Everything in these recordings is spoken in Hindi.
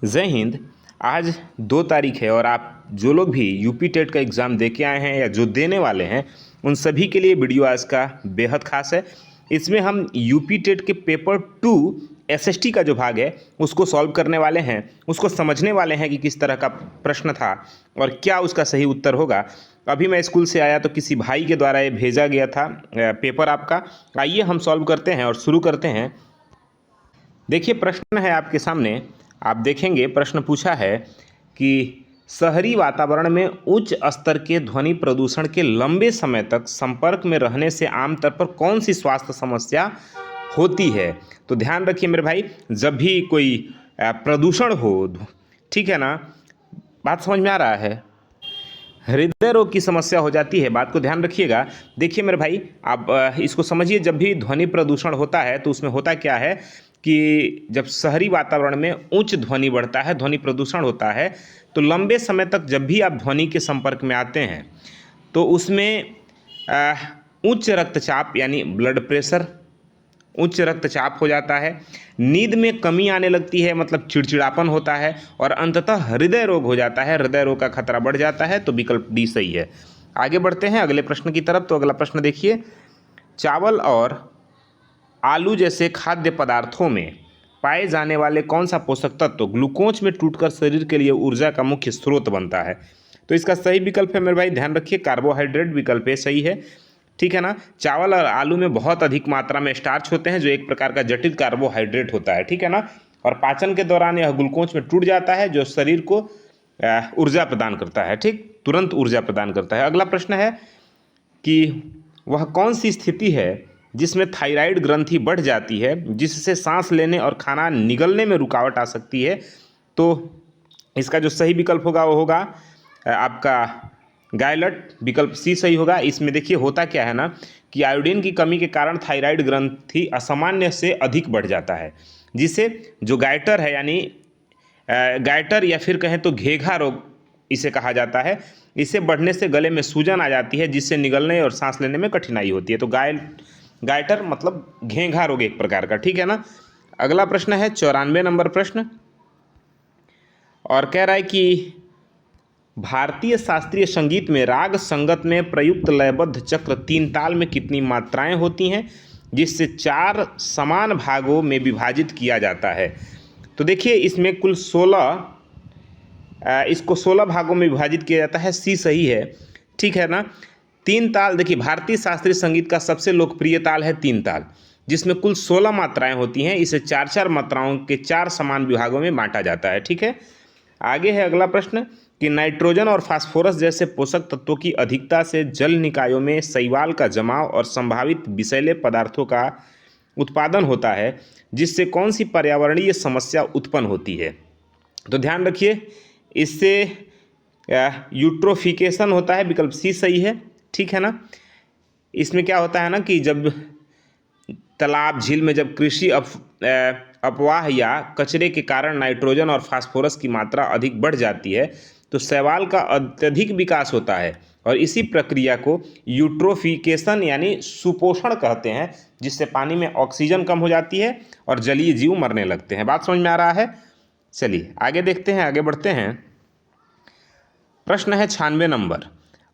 जय हिंद। आज 2 तारीख है और आप जो लोग भी यूपी टेट का एग्ज़ाम दे के आए हैं या जो देने वाले हैं उन सभी के लिए वीडियो आज का बेहद खास है। इसमें हम यूपी टेट के पेपर 2 एसएसटी का जो भाग है उसको सॉल्व करने वाले हैं, उसको समझने वाले हैं कि किस तरह का प्रश्न था और क्या उसका सही उत्तर होगा। अभी मैं स्कूल से आया तो किसी भाई के द्वारा ये भेजा गया था पेपर आपका। आइए हम सॉल्व करते हैं और शुरू करते हैं। देखिए प्रश्न है आपके सामने, आप देखेंगे प्रश्न पूछा है कि शहरी वातावरण में उच्च स्तर के ध्वनि प्रदूषण के लंबे समय तक संपर्क में रहने से आमतौर पर कौन सी स्वास्थ्य समस्या होती है। तो ध्यान रखिए मेरे भाई, जब भी कोई प्रदूषण हो, ठीक है ना, बात समझ में आ रहा है, हृदय रोग की समस्या हो जाती है। बात को ध्यान रखिएगा। देखिए मेरे भाई, आप इसको समझिए, जब भी ध्वनि प्रदूषण होता है तो उसमें होता क्या है कि जब शहरी वातावरण में उच्च ध्वनि बढ़ता है, ध्वनि प्रदूषण होता है, तो लंबे समय तक जब भी आप ध्वनि के संपर्क में आते हैं तो उसमें उच्च रक्तचाप यानी ब्लड प्रेशर, उच्च रक्तचाप हो जाता है, नींद में कमी आने लगती है, मतलब चिड़चिड़ापन होता है, और अंततः हृदय रोग हो जाता है। हृदय रोग का खतरा बढ़ जाता है। तो विकल्प डी सही है। आगे बढ़ते हैं अगले प्रश्न की तरफ। तो अगला प्रश्न देखिए, चावल और आलू जैसे खाद्य पदार्थों में पाए जाने वाले कौन सा पोषक तत्व ग्लूकोज में टूटकर शरीर के लिए ऊर्जा का मुख्य स्रोत बनता है। तो इसका सही विकल्प है मेरे भाई, ध्यान रखिए, कार्बोहाइड्रेट विकल्प है, सही है, ठीक है ना। चावल और आलू में बहुत अधिक मात्रा में स्टार्च होते हैं जो एक प्रकार का जटिल कार्बोहाइड्रेट होता है, ठीक है ना, और पाचन के दौरान यह ग्लूकोज में टूट जाता है जो शरीर को ऊर्जा प्रदान करता है, ठीक, तुरंत ऊर्जा प्रदान करता है। अगला प्रश्न है कि वह कौन सी स्थिति है जिसमें थायराइड ग्रंथि बढ़ जाती है जिससे सांस लेने और खाना निगलने में रुकावट आ सकती है। तो इसका जो सही विकल्प होगा वो होगा आपका गायलट, विकल्प सी सही होगा। इसमें देखिए होता क्या है ना कि आयोडीन की कमी के कारण थायराइड ग्रंथि असामान्य से अधिक बढ़ जाता है, जिसे जो गायटर है यानी गायटर या फिर कहें तो घेघा रोग इसे कहा जाता है। इसे बढ़ने से गले में सूजन आ जाती है जिससे निगलने और सांस लेने में कठिनाई होती है। तो गायटर मतलब घेंघा रोग एक प्रकार का, ठीक है ना। अगला प्रश्न है 94 नंबर प्रश्न, और कह रहा है कि भारतीय शास्त्रीय संगीत में राग संगत में प्रयुक्त लयबद्ध चक्र 3 ताल में कितनी मात्राएं होती हैं जिससे 4 समान भागों में विभाजित किया जाता है। तो देखिए इसमें कुल 16, इसको 16 भागों में विभाजित किया जाता है, सी सही है, ठीक है ना। 3 ताल, देखिए भारतीय शास्त्रीय संगीत का सबसे लोकप्रिय ताल है 3 ताल, जिसमें कुल 16 मात्राएं होती हैं। इसे 4-4 मात्राओं के 4 समान विभागों में बांटा जाता है, ठीक है। आगे है अगला प्रश्न कि नाइट्रोजन और फास्फोरस जैसे पोषक तत्वों की अधिकता से जल निकायों में शैवाल का जमाव और संभावित विषैले पदार्थों का उत्पादन होता है जिससे कौन सी पर्यावरणीय समस्या उत्पन्न होती है। तो ध्यान रखिए, इससे यूट्रोफिकेशन होता है, विकल्प सी सही है, ठीक है ना। इसमें क्या होता है ना कि जब तालाब झील में जब कृषि अपवाह या कचरे के कारण नाइट्रोजन और फास्फोरस की मात्रा अधिक बढ़ जाती है तो शैवाल का अत्यधिक विकास होता है, और इसी प्रक्रिया को यूट्रोफिकेशन यानी सुपोषण कहते हैं, जिससे पानी में ऑक्सीजन कम हो जाती है और जलीय जीव मरने लगते हैं। बात समझ में आ रहा है। चलिए आगे देखते हैं, आगे बढ़ते हैं। प्रश्न है 96 नंबर,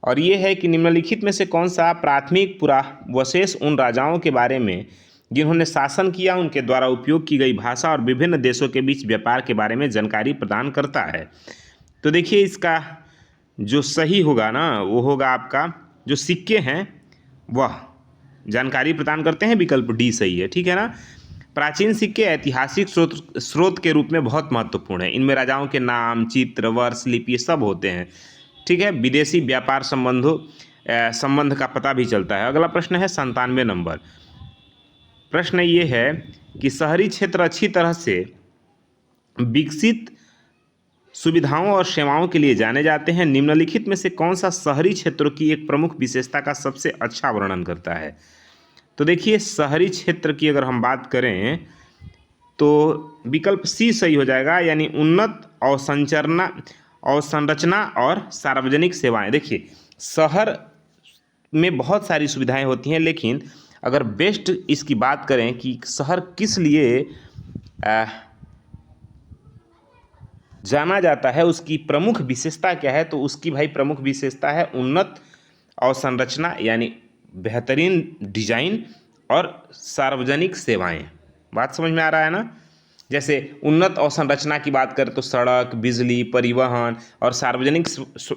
और ये है कि निम्नलिखित में से कौन सा प्राथमिक पुरावशेष उन राजाओं के बारे में जिन्होंने शासन किया, उनके द्वारा उपयोग की गई भाषा और विभिन्न देशों के बीच व्यापार के बारे में जानकारी प्रदान करता है। तो देखिए इसका जो सही होगा ना वो होगा आपका जो सिक्के हैं वह जानकारी प्रदान करते हैं, विकल्प डी सही है, ठीक है ना। प्राचीन सिक्के ऐतिहासिक स्रोत के रूप में बहुत महत्वपूर्ण है। इनमें राजाओं के नाम, चित्र, वर्ष, लिपि सब होते हैं, ठीक है। विदेशी व्यापार संबंध का पता भी चलता है। अगला प्रश्न है 97 नंबर। प्रश्न ये है कि शहरी क्षेत्र अच्छी तरह से विकसित सुविधाओं और सेवाओं के लिए जाने जाते हैं। निम्नलिखित में से कौन सा शहरी क्षेत्रों की एक प्रमुख विशेषता का सबसे अच्छा वर्णन करता है। तो देखिए शहरी क्षेत्र की अगर हम बात करें तो विकल्प सी सही हो जाएगा, यानी उन्नत अवसंरचना और सार्वजनिक सेवाएं। देखिए शहर में बहुत सारी सुविधाएं होती हैं, लेकिन अगर बेस्ट इसकी बात करें कि शहर किस लिए जाना जाता है उसकी प्रमुख विशेषता क्या है? तो उसकी भाई प्रमुख विशेषता है उन्नत अवसंरचना यानी बेहतरीन डिजाइन और सार्वजनिक सेवाएं। बात समझ में आ रहा है ना? जैसे उन्नत अवसंरचना की बात करें तो सड़क, बिजली, परिवहन, और सार्वजनिक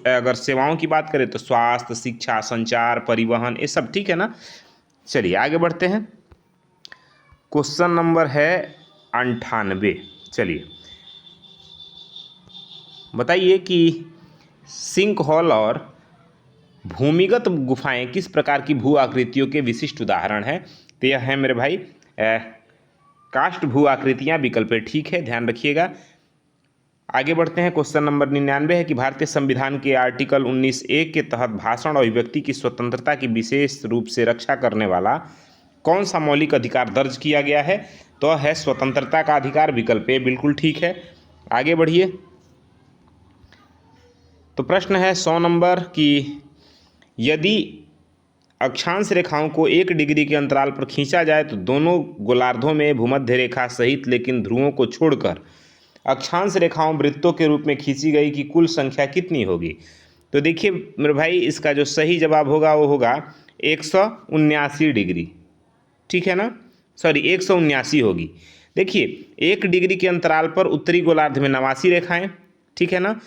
अगर सेवाओं की बात करें तो स्वास्थ्य, शिक्षा, संचार, परिवहन, ये सब। ठीक है ना? चलिए आगे बढ़ते हैं। क्वेश्चन नंबर है 98। चलिए बताइए कि सिंक होल और भूमिगत गुफाएं किस प्रकार की भू आकृतियों के विशिष्ट उदाहरण हैं? तो यह है मेरे भाई काष्ठ भू आकृतियां। विकल्प ठीक है, ध्यान रखिएगा। आगे बढ़ते हैं। क्वेश्चन नंबर 99 है कि भारतीय संविधान के आर्टिकल 19(a) के तहत भाषण और अभिव्यक्ति की स्वतंत्रता की विशेष रूप से रक्षा करने वाला कौन सा मौलिक अधिकार दर्ज किया गया है? तो है स्वतंत्रता का अधिकार। विकल्प ए बिल्कुल ठीक है। आगे बढ़िए। तो प्रश्न है 100 नंबर कि यदि अक्षांश रेखाओं को 1 डिग्री के अंतराल पर खींचा जाए तो दोनों गोलार्धों में भूमध्य रेखा सहित लेकिन ध्रुवों को छोड़कर अक्षांश रेखाओं वृत्तों के रूप में खींची गई की कुल संख्या कितनी होगी? तो देखिए मेरे भाई, इसका जो सही जवाब होगा वो होगा 179 डिग्री। ठीक है ना? सॉरी, 179 होगी। देखिए 1 डिग्री के अंतराल पर उत्तरी गोलार्ध में 89 रेखाएं। ठीक है ना?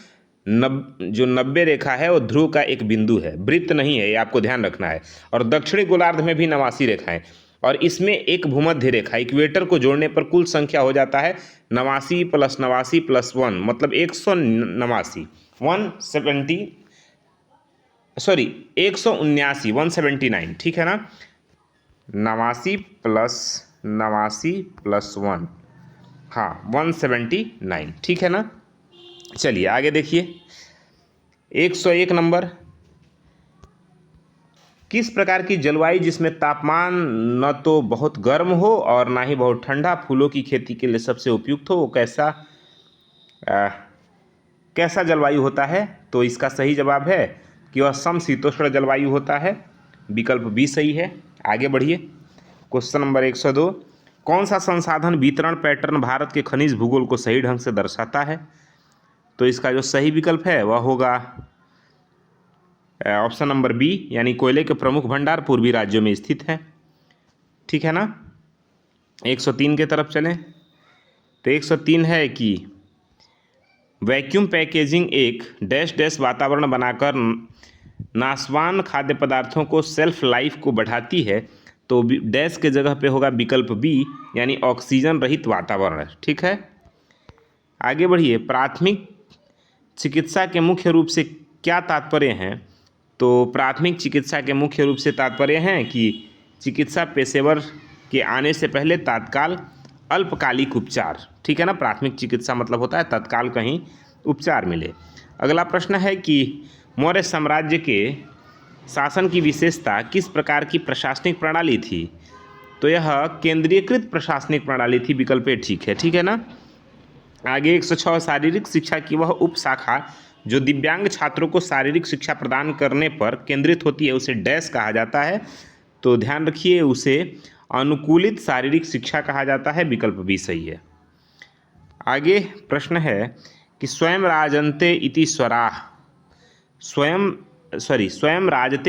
जो 90 रेखा है वो ध्रुव का एक बिंदु है, वृत्त नहीं है, ये आपको ध्यान रखना है। और दक्षिणी गोलार्ध में भी 89 रेखाएं, और इसमें एक भूमध्य रेखा, इक्वेटर को जोड़ने पर कुल संख्या हो जाता है 89 + 89 + 1, मतलब 179। 179, 179। ठीक है ना? 89 + 89 + 1, हाँ 179। ठीक है ना? चलिए आगे देखिए। 101 नंबर, किस प्रकार की जलवायु जिसमें तापमान न तो बहुत गर्म हो और ना ही बहुत ठंडा फूलों की खेती के लिए सबसे उपयुक्त हो, वो कैसा जलवायु होता है? तो इसका सही जवाब है कि वह समशीतोष्ण जलवायु होता है। विकल्प बी सही है। आगे बढ़िए। क्वेश्चन नंबर 102, कौन सा संसाधन वितरण पैटर्न भारत के खनिज भूगोल को सही ढंग से दर्शाता है? तो इसका जो सही विकल्प है वह होगा ऑप्शन नंबर बी, यानी कोयले के प्रमुख भंडार पूर्वी राज्यों में स्थित है। ठीक है ना? 103 के तरफ चलें। तो 103 है कि वैक्यूम पैकेजिंग एक डैश डैश वातावरण बनाकर नाशवान खाद्य पदार्थों को सेल्फ लाइफ को बढ़ाती है। तो डैश के जगह पे होगा विकल्प बी, यानी ऑक्सीजन रहित वातावरण। ठीक है? आगे बढ़िए। प्राथमिक चिकित्सा के मुख्य रूप से क्या तात्पर्य हैं? तो प्राथमिक चिकित्सा के मुख्य रूप से तात्पर्य हैं कि चिकित्सा पेशेवर के आने से पहले तत्काल अल्पकालिक उपचार। ठीक है ना? प्राथमिक चिकित्सा मतलब होता है तत्काल कहीं उपचार मिले। अगला प्रश्न है कि मौर्य साम्राज्य के शासन की विशेषता किस प्रकार की प्रशासनिक प्रणाली थी? तो यह केंद्रीयकृत प्रशासनिक प्रणाली थी। विकल्प ए ठीक है। ठीक है ना? आगे 106, शारीरिक शिक्षा की वह उपशाखा जो दिव्यांग छात्रों को शारीरिक शिक्षा प्रदान करने पर केंद्रित होती है उसे डैश कहा जाता है? तो ध्यान रखिए, उसे अनुकूलित शारीरिक शिक्षा कहा जाता है। विकल्प भी सही है। आगे प्रश्न है कि स्वयं राजते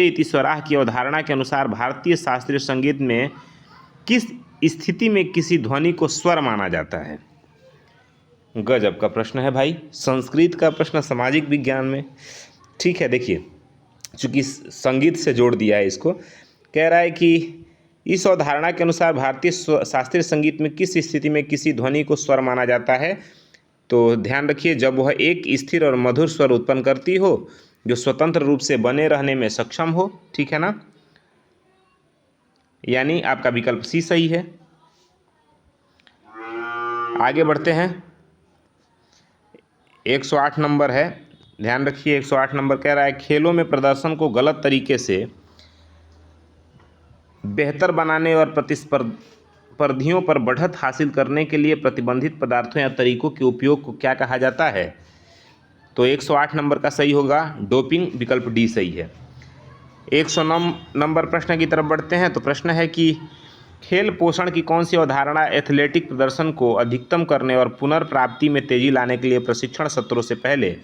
इति स्वराह की अवधारणा के अनुसार भारतीय शास्त्रीय संगीत में किस स्थिति में किसी ध्वनि को स्वर माना जाता है? गजब का प्रश्न है भाई, संस्कृत का प्रश्न सामाजिक विज्ञान में। ठीक है, देखिए चूंकि संगीत से जोड़ दिया है इसको, कह रहा है कि इस अवधारणा के अनुसार भारतीय शास्त्रीय संगीत में किस स्थिति में किसी ध्वनि को स्वर माना जाता है? तो ध्यान रखिए, जब वह एक स्थिर और मधुर स्वर उत्पन्न करती हो जो स्वतंत्र रूप से बने रहने में सक्षम हो। ठीक है ना? यानी आपका विकल्प सी सही है। आगे बढ़ते हैं। 108 नंबर है, ध्यान रखिए। 108 नंबर कह रहा है खेलों में प्रदर्शन को गलत तरीके से बेहतर बनाने और प्रतिस्पर्धियों पर बढ़त हासिल करने के लिए प्रतिबंधित पदार्थों या तरीकों के उपयोग को क्या कहा जाता है? तो 108 नंबर का सही होगा डोपिंग। विकल्प डी सही है। 109 नंबर प्रश्न की तरफ बढ़ते हैं। तो प्रश्न है कि खेल पोषण की कौन सी अवधारणा एथलेटिक प्रदर्शन को अधिकतम करने और पुनर्प्राप्ति में तेजी लाने के लिए प्रशिक्षण सत्रों से पहले,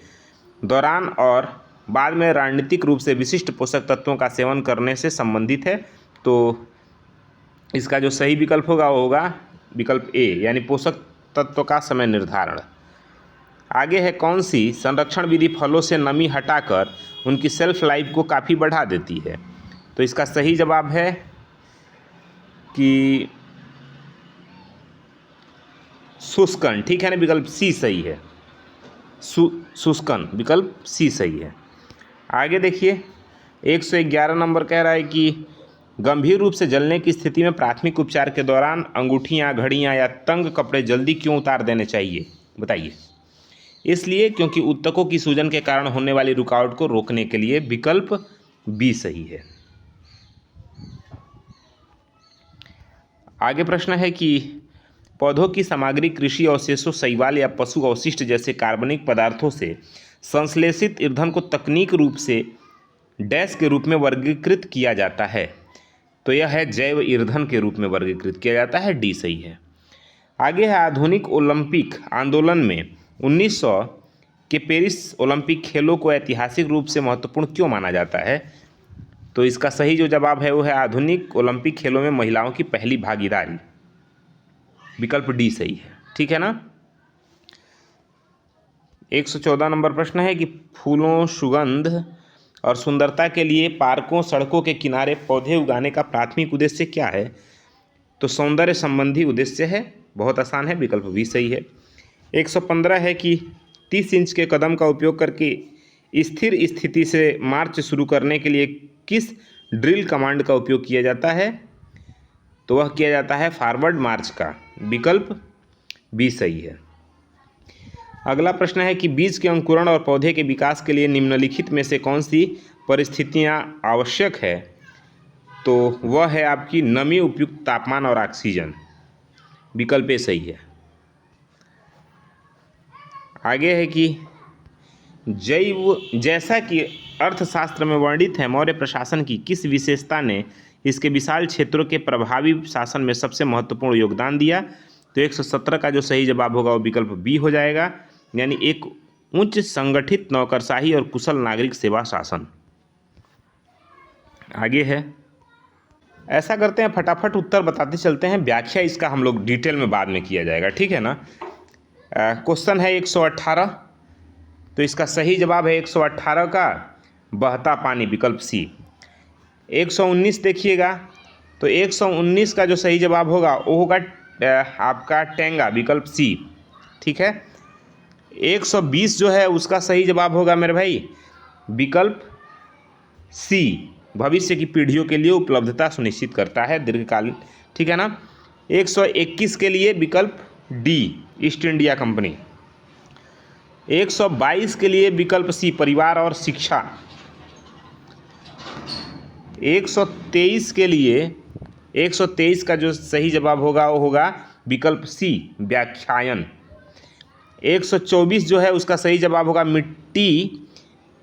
दौरान और बाद में रणनीतिक रूप से विशिष्ट पोषक तत्वों का सेवन करने से संबंधित है? तो इसका जो सही विकल्प होगा वो होगा विकल्प ए, यानी पोषक तत्व का समय निर्धारण। आगे है कौन सी संरक्षण विधि फलों से नमी हटाकर उनकी सेल्फ लाइफ को काफ़ी बढ़ा देती है? तो इसका सही जवाब है कि शुष्कन, ठीक है ना, विकल्प सी सही है। शुष्कन विकल्प सी सही है। आगे देखिए 111 नंबर कह रहा है कि गंभीर रूप से जलने की स्थिति में प्राथमिक उपचार के दौरान अंगूठियां, घड़ियां या तंग कपड़े जल्दी क्यों उतार देने चाहिए? बताइए। इसलिए क्योंकि ऊतकों की सूजन के कारण होने वाली रुकावट को रोकने के लिए। विकल्प बी सही है। आगे प्रश्न है कि पौधों की सामग्री कृषि अवशेषों, शैवाल या पशु अवशिष्ट जैसे कार्बनिक पदार्थों से संश्लेषित ईंधन को तकनीक रूप से डैश के रूप में वर्गीकृत किया जाता है? तो यह है जैव ईंधन के रूप में वर्गीकृत किया जाता है। डी सही है। आगे है आधुनिक ओलंपिक आंदोलन में 1900 के पेरिस ओलंपिक खेलों को ऐतिहासिक रूप से महत्वपूर्ण क्यों माना जाता है? तो इसका सही जो जवाब है वो है आधुनिक ओलंपिक खेलों में महिलाओं की पहली भागीदारी। विकल्प डी सही है, ठीक है ना। 114 नंबर प्रश्न है कि फूलों, सुगंध और सुंदरता के लिए पार्कों, सड़कों के किनारे पौधे उगाने का प्राथमिक उद्देश्य क्या है? तो सौंदर्य संबंधी उद्देश्य है। बहुत आसान है, विकल्प भी सही है। 115 है कि 30 इंच के कदम का उपयोग करके स्थिर स्थिति से मार्च शुरू करने के लिए किस ड्रिल कमांड का उपयोग किया जाता है? तो वह किया जाता है फॉरवर्ड मार्च का। विकल्प बी सही है। अगला प्रश्न है कि बीज के अंकुरण और पौधे के विकास के लिए निम्नलिखित में से कौन सी परिस्थितियां आवश्यक है? तो वह है आपकी नमी, उपयुक्त तापमान और ऑक्सीजन। विकल्प ए सही है। आगे है कि जैसा कि अर्थशास्त्र में वर्णित है, मौर्य प्रशासन की किस विशेषता ने इसके विशाल क्षेत्रों के प्रभावी शासन में सबसे महत्वपूर्ण योगदान दिया? तो 117 का जो सही जवाब होगा वो विकल्प बी हो जाएगा, यानी एक उच्च संगठित नौकरशाही और कुशल नागरिक सेवा शासन। आगे है, ऐसा करते हैं फटाफट उत्तर बताते चलते हैं, व्याख्या इसका हम लोग डिटेल में बाद में किया जाएगा, ठीक है ना। क्वेश्चन है 118, तो इसका सही जवाब है 118 का बहता पानी, विकल्प सी। 119 देखिएगा, तो 119 का जो सही जवाब होगा वो होगा आपका टेंगा, विकल्प सी, ठीक है। 120 जो है उसका सही जवाब होगा मेरे भाई विकल्प सी, भविष्य की पीढ़ियों के लिए उपलब्धता सुनिश्चित करता है दीर्घकालीन, ठीक है ना। 121 के लिए विकल्प डी, ईस्ट इंडिया कंपनी। 122 के लिए विकल्प सी, परिवार और शिक्षा। 123 के लिए 123 का जो सही जवाब होगा वो होगा विकल्प सी, व्याख्यायन। 124 जो है उसका सही जवाब होगा मिट्टी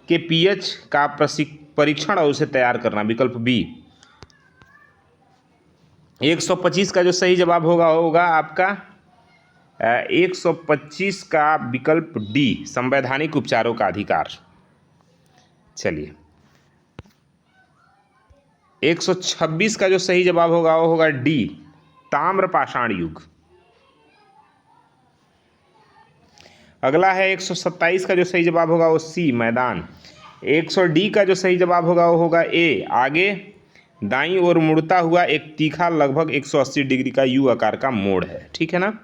के पीएच का परीक्षण और उसे तैयार करना, विकल्प बी। 125 का जो सही जवाब होगा आपका 125 का विकल्प डी, संवैधानिक उपचारों का अधिकार। चलिए 126 का जो सही जवाब होगा वो होगा डी, ताम्र पाषाण युग। अगला है 127 का जो सही जवाब होगा वो सी, मैदान। 100 डी का जो सही जवाब होगा वो होगा ए, आगे दाईं ओर मुड़ता हुआ एक तीखा लगभग 180 डिग्री का यू आकार का मोड़ है, ठीक है ना।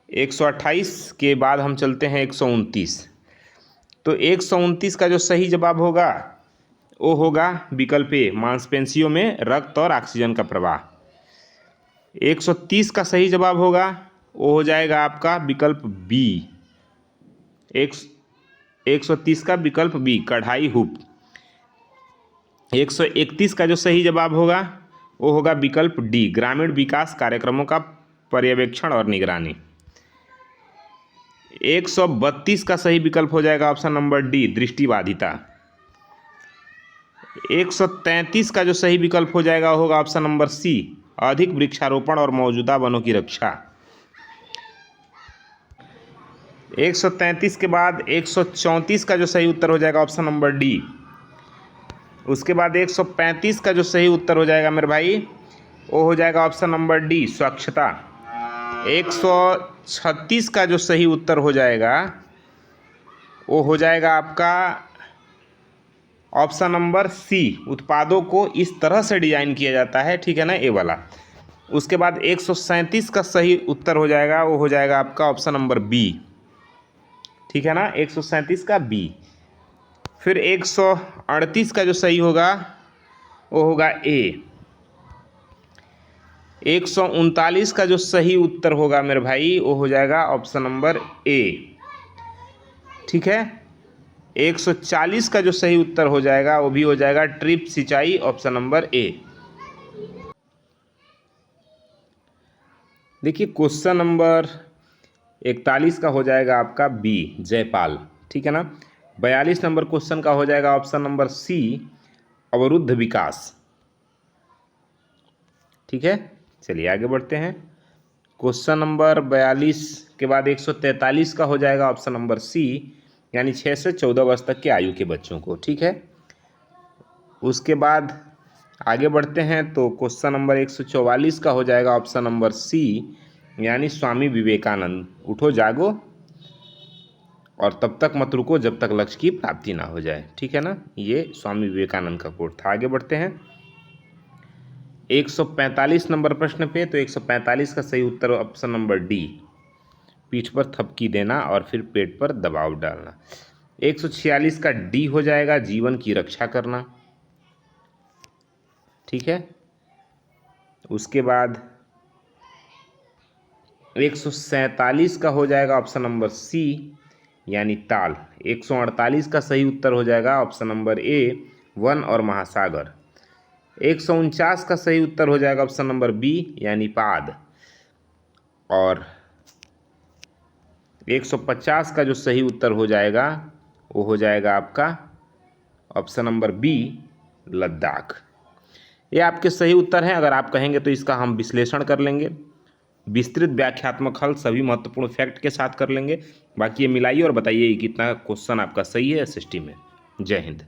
128 के बाद हम चलते हैं 129, तो 129 का जो सही जवाब होगा वो होगा विकल्प ए, मांसपेशियों में रक्त और ऑक्सीजन का प्रवाह। 130 का सही जवाब होगा वो हो जाएगा आपका विकल्प बी, 130 का विकल्प बी, कढ़ाई हुप। 131 का जो सही जवाब होगा वो होगा विकल्प डी, ग्रामीण विकास कार्यक्रमों का पर्यवेक्षण और निगरानी। 132 का सही विकल्प हो जाएगा ऑप्शन नंबर डी, दृष्टिबाधिता। 133 का जो सही विकल्प हो जाएगा होगा ऑप्शन नंबर सी, अधिक वृक्षारोपण और मौजूदा वनों की रक्षा। 133 के बाद 134 का जो सही उत्तर हो जाएगा ऑप्शन नंबर डी। उसके बाद 135 का जो सही उत्तर हो जाएगा मेरे भाई वो हो जाएगा ऑप्शन नंबर डी, स्वच्छता। 136 का जो सही उत्तर हो जाएगा वो हो जाएगा आपका ऑप्शन नंबर सी, उत्पादों को इस तरह से डिजाइन किया जाता है, ठीक है ना, ये वाला। उसके बाद 137 का सही उत्तर हो जाएगा वो हो जाएगा आपका ऑप्शन नंबर बी, ठीक है ना, 137 का बी। फिर 138 का जो सही होगा वो होगा ए। 139 का जो सही उत्तर होगा मेरे भाई वो हो जाएगा ऑप्शन नंबर ए, ठीक है। 140 का जो सही उत्तर हो जाएगा वो भी हो जाएगा ट्रिप सिंचाई, ऑप्शन नंबर ए। देखिए क्वेश्चन नंबर 41 का हो जाएगा आपका बी, जयपाल, ठीक है ना। 42 नंबर क्वेश्चन का हो जाएगा ऑप्शन नंबर सी, अवरुद्ध विकास, ठीक है। चलिए आगे बढ़ते हैं। क्वेश्चन नंबर 42 के बाद 143 का हो जाएगा ऑप्शन नंबर सी, यानी 6 से 14 वर्ष तक के आयु के बच्चों को, ठीक है। उसके बाद आगे बढ़ते हैं तो क्वेश्चन नंबर 144 का हो जाएगा ऑप्शन नंबर सी, यानी स्वामी विवेकानंद, उठो जागो और तब तक मत रुको जब तक लक्ष्य की प्राप्ति ना हो जाए, ठीक है ना। ये स्वामी विवेकानंद का कोट था। आगे बढ़ते हैं 145 नंबर प्रश्न पे। तो 145 का सही उत्तर ऑप्शन नंबर डी, पीठ पर थपकी देना और फिर पेट पर दबाव डालना। 146 का डी हो जाएगा, जीवन की रक्षा करना, ठीक है। उसके बाद 147 का हो जाएगा ऑप्शन नंबर सी, यानी ताल। 148 का सही उत्तर हो जाएगा ऑप्शन नंबर ए, वन और महासागर। 149 का सही उत्तर हो जाएगा ऑप्शन नंबर बी, यानी पाद। और 150 का जो सही उत्तर हो जाएगा वो हो जाएगा आपका ऑप्शन नंबर बी, लद्दाख। ये आपके सही उत्तर हैं। अगर आप कहेंगे तो इसका हम विश्लेषण कर लेंगे, विस्तृत व्याख्यात्मक हल सभी महत्वपूर्ण फैक्ट के साथ कर लेंगे। बाकी ये मिलाइए और बताइए कितना क्वेश्चन आपका सही है एसएसटी में। जय हिंद।